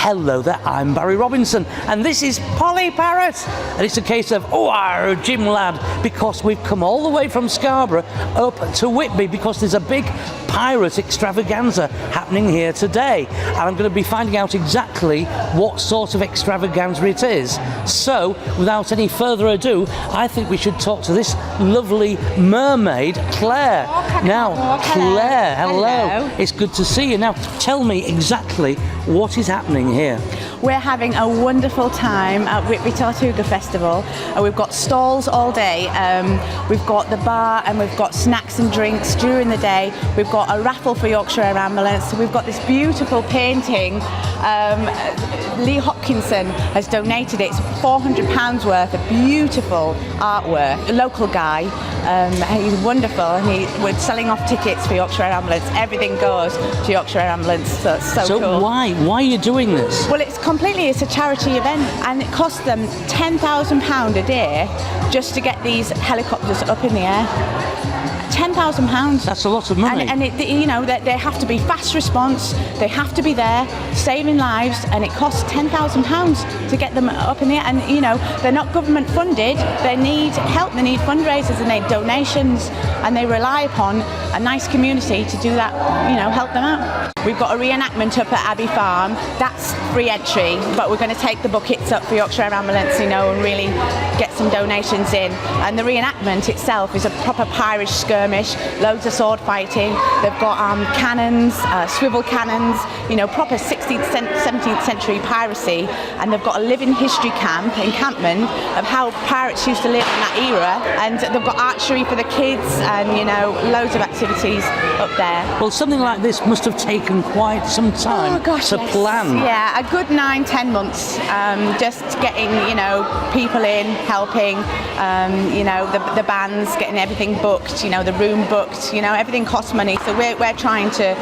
Hello there, I'm Barry Robinson, and this is Polly Parrot. And it's a case of, Jim lad, because we've come all the way from Scarborough up to Whitby because there's a big pirate extravaganza happening here today. And I'm going to be finding out exactly what sort of extravaganza it is. So, without any further ado, I think we should talk to this lovely mermaid, Claire. Claire, hello. It's good to see you. Now, tell me exactly what is happening here. We're having a wonderful time at Whitby Tortuga Festival. We've got stalls all day. We've got the bar and we've got snacks and drinks during the day. We've got a raffle for Yorkshire Air Ambulance. We've got this beautiful painting. Lee Hopkinson has donated it. It's £400 worth of beautiful artwork. A local guy. He's wonderful, and we're selling off tickets for Yorkshire Air Ambulance. Everything goes to Yorkshire Air Ambulance, so it's so cool. So why are you doing this? Well, it's a charity event, and it costs them £10,000 a day just to get these helicopters up in the air. £10,000. That's a lot of money. And they have to be fast response. They have to be there, saving lives, and it costs £10,000 to get them up in the air. And they're not government funded. They need help. They need fundraisers, and they need donations, and they rely upon a nice community to do that. Help them out. We've got a reenactment up at Abbey Farm. That's free entry, but we're going to take the buckets up for Yorkshire Air Ambulance, and really get some donations in. And the reenactment itself is a proper Pirish skirmish, loads of sword fighting. They've got cannons, swivel cannons, proper 16th, 17th century piracy. And they've got a living history encampment of how pirates used to live in that era. And they've got archery for the kids, and loads of activities up there. Well, something like this must have taken quite some time to plan. Yeah, a good 9-10 months. Just getting people in, helping. The bands, getting everything booked. The room booked. Everything costs money. So we're trying to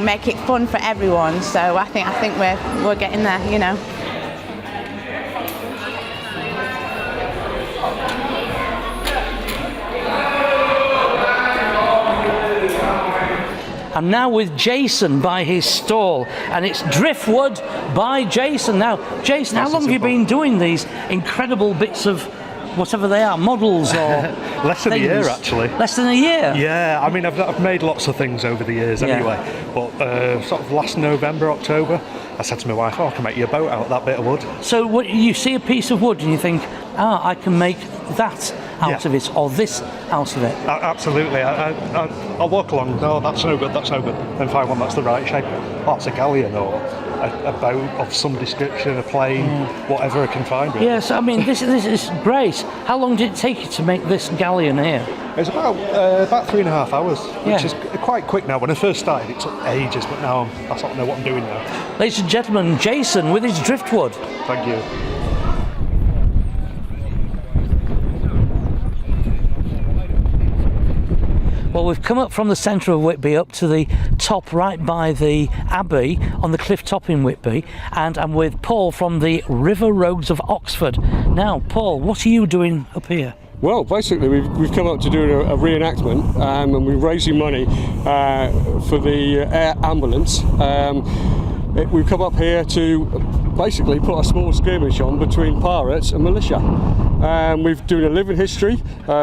make it fun for everyone. So I think we're getting there. I'm now with Jason by his stall, and it's driftwood by Jason. Now, Jason, how long have you been doing these incredible bits of whatever they are, models or less than a year, actually. Less than a year? Yeah, I mean, I've made lots of things over the years anyway, but sort of last November, October, I said to my wife, I can make you a boat out of that bit of wood. So what, you see a piece of wood and you think, I can make that out of it, or this out of it? Absolutely. I'll walk along, no, that's no good, then find one that's the right shape. Oh, it's a galleon or a boat of some description, a plane, whatever I can find. Really. Yes, I mean, this is great. How long did it take you to make this galleon here? It's about 3.5 hours, which is quite quick now. When I first started, it took ages, but now I sort of know what I'm doing now. Ladies and gentlemen, Jason with his driftwood. Thank you. Well, we've come up from the centre of Whitby up to the top right by the Abbey on the cliff top in Whitby, and I'm with Paul from the River Rogues of Oxford. Now, Paul, what are you doing up here? Well, basically we've come up to do a reenactment, and we're raising money for the air ambulance. We've come up here to basically put a small skirmish on between pirates and militia. We've done a living history,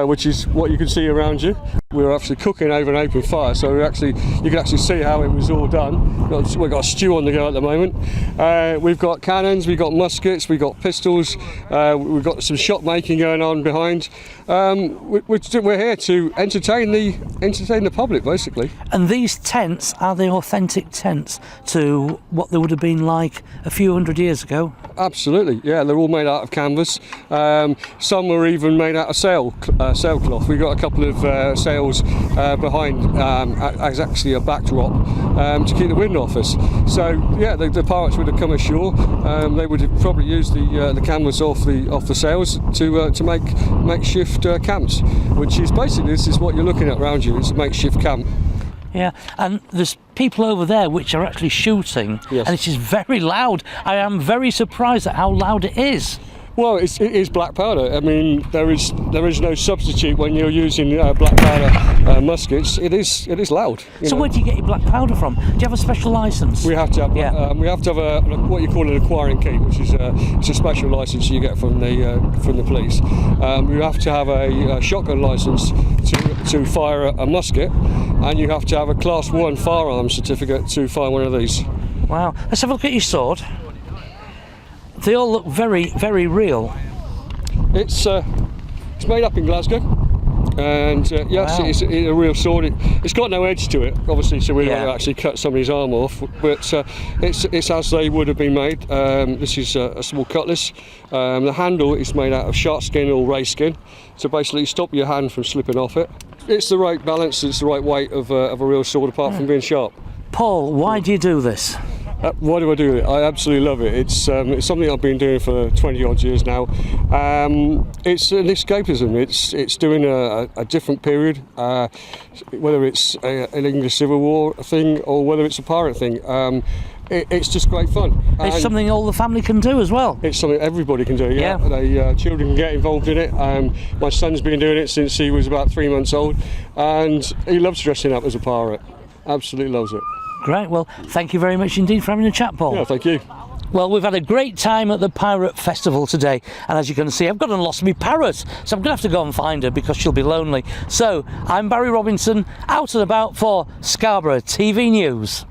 which is what you can see around you. We were actually cooking over an open fire, so you can actually see how it was all done. We've got a stew on the go at the moment. We've got cannons, we've got muskets, we've got pistols, we've got some shot making going on behind. We're here to entertain the public, basically. And these tents, are they authentic tents to what they would have been like a few hundred years ago? Absolutely, yeah. They're all made out of canvas. Some were even made out of sailcloth. We've got a couple of sails behind as actually a backdrop to keep the wind off us. So yeah, the pirates would have come ashore. They would have probably used the canvas off the sails to make makeshift camps, which is basically, this is what you're looking at around you. It's a makeshift camp. Yeah, and there's people over there which are actually shooting, yes. And it is very loud. I am very surprised at how loud it is. Well, it is black powder. I mean, there is no substitute when you're using black powder muskets. It is loud. So where do you get your black powder from? Do you have a special licence? We have to have. Yeah. We have to have what you call an acquiring key, which is it's a special licence you get from the police. You have to have a shotgun licence to fire a musket, and you have to have a Class 1 firearms certificate to fire one of these. Wow. Let's have a look at your sword. They all look very, very real. It's made up in Glasgow, and yes, Wow. it's a real sword. It's got no edge to it, obviously, so we don't Yeah. want to actually cut somebody's arm off. But it's as they would have been made. This is a small cutlass. The handle is made out of shark skin or ray skin, to basically stop your hand from slipping off it. It's the right balance. It's the right weight of a real sword, apart from being sharp. Paul, why do you do this? Why do I do it? I absolutely love it. It's something I've been doing for 20 odd years now. It's an escapism. It's doing a different period, whether it's an English Civil War thing or whether it's a pirate thing. It's just great fun. It's And something all the family can do as well. it's something everybody can do. Yeah. Children can get involved in it. My son's been doing it since he was about 3 months old, and he loves dressing up as a pirate. Absolutely loves it. Great. Well, thank you very much indeed for having a chat, Paul. Yeah, thank you. Well, we've had a great time at the Pirate Festival today, and as you can see, I've gone and lost my parrot, so I'm going to have to go and find her because she'll be lonely. So, I'm Barry Robinson, out and about for Scarborough TV News.